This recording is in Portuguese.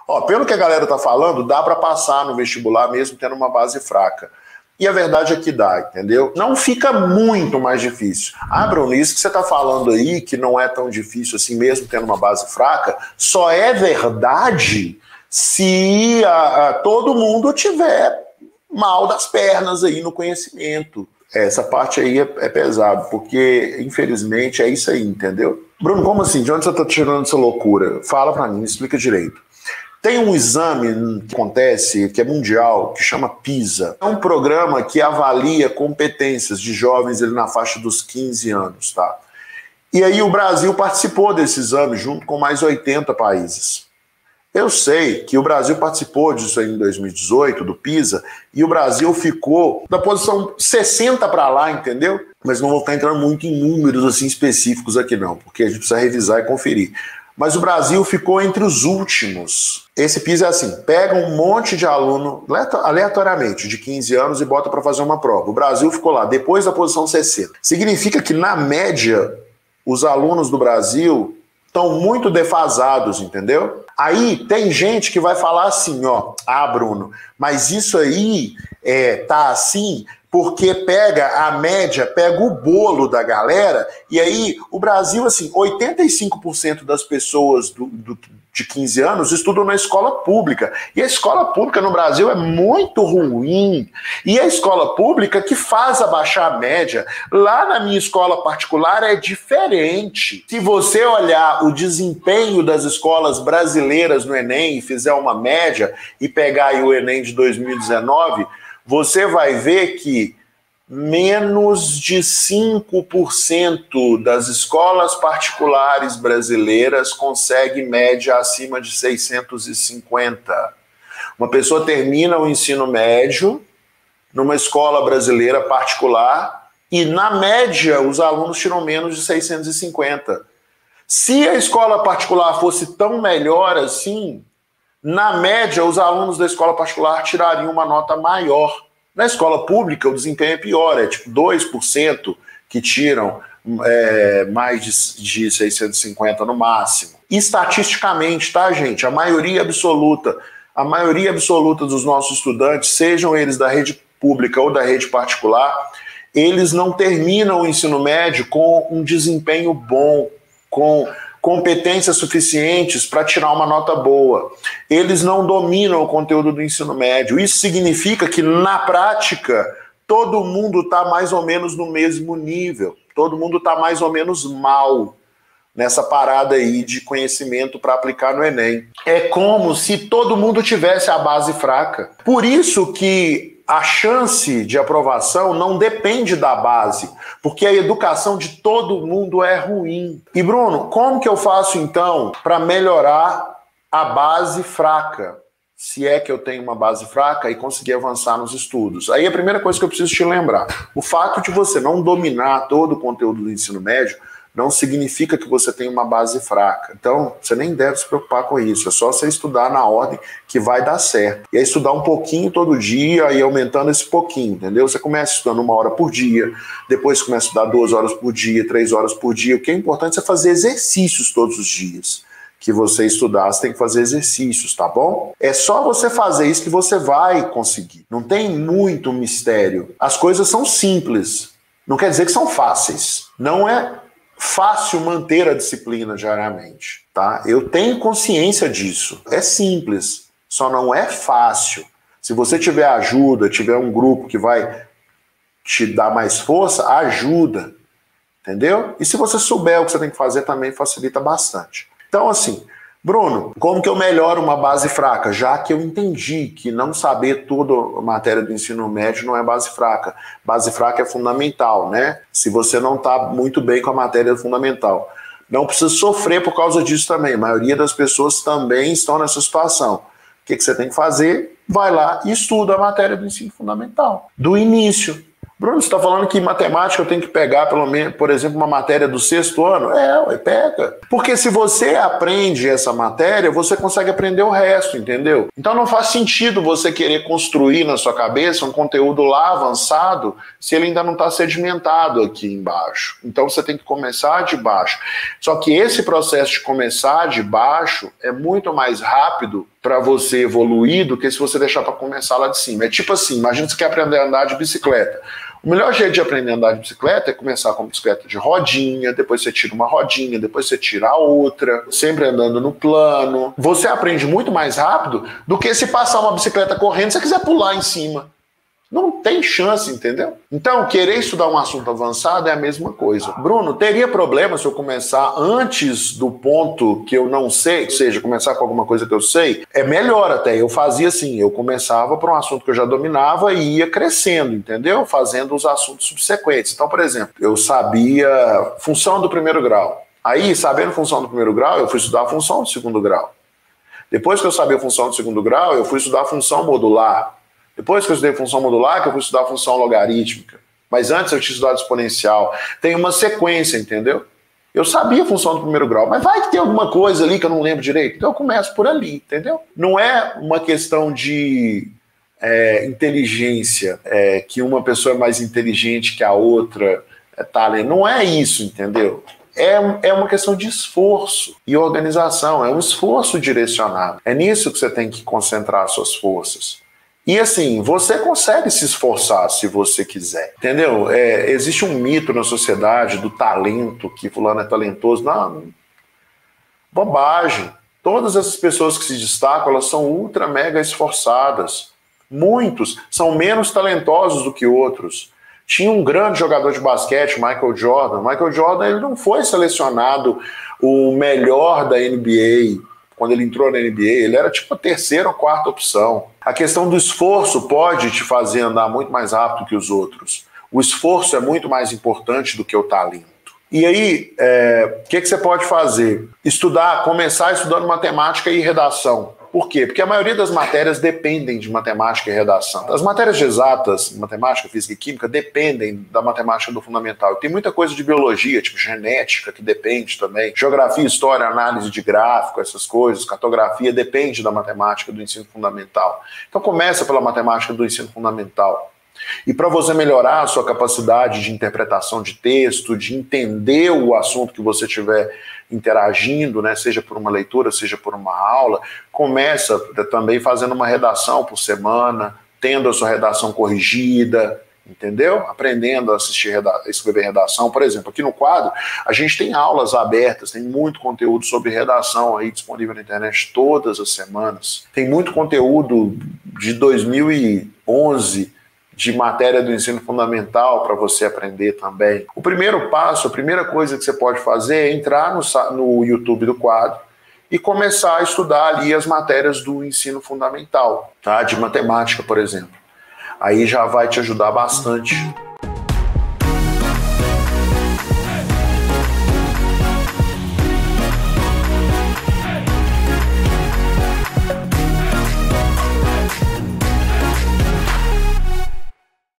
Ó, pelo que a galera tá falando, dá para passar no vestibular mesmo tendo uma base fraca. E a verdade é que dá, entendeu? Não fica muito mais difícil. Ah, Bruno, isso que você tá falando aí, que não é tão difícil assim mesmo tendo uma base fraca, só é verdade se todo mundo tiver mal das pernas aí no conhecimento. Essa parte aí é pesado, porque infelizmente é isso aí, entendeu? Bruno, como assim? De onde você tá tirando essa loucura? Fala pra mim, explica direito. Tem um exame que acontece, que é mundial, que chama PISA. É um programa que avalia competências de jovens ali na faixa dos 15 anos, tá? E aí o Brasil participou desse exame junto com mais 80 países. Eu sei que o Brasil participou disso aí em 2018, do PISA, e o Brasil ficou da posição 60 para lá, entendeu? Mas não vou ficar entrando muito em números assim específicos aqui não, porque a gente precisa revisar e conferir. Mas o Brasil ficou entre os últimos. Esse PISA é assim, pega um monte de aluno aleatoriamente de 15 anos e bota para fazer uma prova. O Brasil ficou lá, depois da posição 60. Significa que, na média, os alunos do Brasil estão muito defasados, entendeu? Aí tem gente que vai falar assim, ó, Bruno, mas isso aí tá assim porque pega a média, pega o bolo da galera, e aí o Brasil, assim, 85% das pessoas de 15 anos estudam na escola pública. E a escola pública no Brasil é muito ruim. E a escola pública que faz abaixar a média. Lá na minha escola particular é diferente. Se você olhar o desempenho das escolas brasileiras no Enem e fizer uma média e pegar aí o Enem de 2019, você vai ver que menos de 5% das escolas particulares brasileiras consegue média acima de 650. Uma pessoa termina o ensino médio numa escola brasileira particular e, na média, os alunos tiram menos de 650. Se a escola particular fosse tão melhor assim, na média, os alunos da escola particular tirariam uma nota maior. Na escola pública, o desempenho é pior, é tipo 2% que tiram mais de 650 no máximo. Estatisticamente, tá, gente? A maioria absoluta dos nossos estudantes, sejam eles da rede pública ou da rede particular, eles não terminam o ensino médio com um desempenho bom, com competências suficientes para tirar uma nota boa. Eles não dominam o conteúdo do ensino médio. Isso significa que, na prática, todo mundo está mais ou menos no mesmo nível. Todo mundo está mais ou menos mal nessa parada aí de conhecimento para aplicar no Enem. É como se todo mundo tivesse a base fraca. Por isso que a chance de aprovação não depende da base, porque a educação de todo mundo é ruim. E, Bruno, como que eu faço, então, para melhorar a base fraca? Se é que eu tenho uma base fraca e conseguir avançar nos estudos. Aí a primeira coisa que eu preciso te lembrar, o fato de você não dominar todo o conteúdo do ensino médio não significa que você tem uma base fraca. Então, você nem deve se preocupar com isso. É só você estudar na ordem que vai dar certo. E aí estudar um pouquinho todo dia e aumentando esse pouquinho, entendeu? Você começa estudando 1 hora por dia, depois começa a estudar 2 horas por dia, 3 horas por dia. O que é importante é fazer exercícios todos os dias. Que você estudar, você tem que fazer exercícios, tá bom? É só você fazer isso que você vai conseguir. Não tem muito mistério. As coisas são simples. Não quer dizer que são fáceis. Não é fácil manter a disciplina diariamente, tá? Eu tenho consciência disso. É simples, só não é fácil. Se você tiver ajuda, tiver um grupo que vai te dar mais força, ajuda, entendeu? E se você souber o que você tem que fazer, também facilita bastante. Então, assim, Bruno, como que eu melhoro uma base fraca? Já que eu entendi que não saber toda a matéria do ensino médio não é base fraca. Base fraca é fundamental, né? Se você não está muito bem com a matéria fundamental. Não precisa sofrer por causa disso também. A maioria das pessoas também estão nessa situação. O que você tem que fazer? Vai lá e estuda a matéria do ensino fundamental. Do início. Bruno, você está falando que em matemática eu tenho que pegar, pelo menos, por exemplo, uma matéria do 6º ano? Pega. Porque se você aprende essa matéria, você consegue aprender o resto, entendeu? Então não faz sentido você querer construir na sua cabeça um conteúdo lá avançado se ele ainda não está sedimentado aqui embaixo. Então você tem que começar de baixo. Só que esse processo de começar de baixo é muito mais rápido, para você evoluir do que se você deixar para começar lá de cima. É tipo assim, imagina que você quer aprender a andar de bicicleta. O melhor jeito de aprender a andar de bicicleta é começar com bicicleta de rodinha, depois você tira uma rodinha, depois você tira a outra, sempre andando no plano. Você aprende muito mais rápido do que se passar uma bicicleta correndo e você quiser pular em cima. Não tem chance, entendeu? Então, querer estudar um assunto avançado é a mesma coisa. Bruno, teria problema se eu começar antes do ponto que eu não sei, ou seja, começar com alguma coisa que eu sei? É melhor até. Eu fazia assim, eu começava por um assunto que eu já dominava e ia crescendo, entendeu? Fazendo os assuntos subsequentes. Então, por exemplo, eu sabia função do primeiro grau. Aí, sabendo função do primeiro grau, eu fui estudar a função do segundo grau. Depois que eu sabia a função do segundo grau, eu fui estudar a função modular. Depois que eu estudei função modular, que eu fui estudar função logarítmica. Mas antes eu tinha estudado exponencial. Tem uma sequência, entendeu? Eu sabia a função do primeiro grau, mas vai que tem alguma coisa ali que eu não lembro direito. Então eu começo por ali, entendeu? Não é uma questão de inteligência, que uma pessoa é mais inteligente que a outra, talento. Não é isso, entendeu? É uma questão de esforço e organização. É um esforço direcionado. É nisso que você tem que concentrar as suas forças. E assim, você consegue se esforçar se você quiser, entendeu? Existe um mito na sociedade do talento, que fulano é talentoso. Não, bobagem. Todas essas pessoas que se destacam, elas são ultra mega esforçadas. Muitos são menos talentosos do que outros. Tinha um grande jogador de basquete, Michael Jordan. Michael Jordan, ele não foi selecionado o melhor da NBA. Quando ele entrou na NBA, ele era tipo a terceira ou quarta opção. A questão do esforço pode te fazer andar muito mais rápido que os outros. O esforço é muito mais importante do que o talento. E aí, o que você pode fazer? Começar estudando matemática e redação. Por quê? Porque a maioria das matérias dependem de matemática e redação. As matérias de exatas, matemática, física e química, dependem da matemática do fundamental. E tem muita coisa de biologia, tipo genética, que depende também. Geografia, história, análise de gráfico, essas coisas. Cartografia depende da matemática do ensino fundamental. Então começa pela matemática do ensino fundamental. E para você melhorar a sua capacidade de interpretação de texto, de entender o assunto que você estiver interagindo, né, seja por uma leitura, seja por uma aula, começa também fazendo uma redação por semana, tendo a sua redação corrigida, entendeu? Aprendendo a escrever redação. Por exemplo, aqui no quadro, a gente tem aulas abertas, tem muito conteúdo sobre redação aí disponível na internet todas as semanas. Tem muito conteúdo de 2011, de matéria do ensino fundamental para você aprender também. O primeiro passo, a primeira coisa que você pode fazer é entrar no YouTube do quadro e começar a estudar ali as matérias do ensino fundamental, tá? De matemática, por exemplo. Aí já vai te ajudar bastante.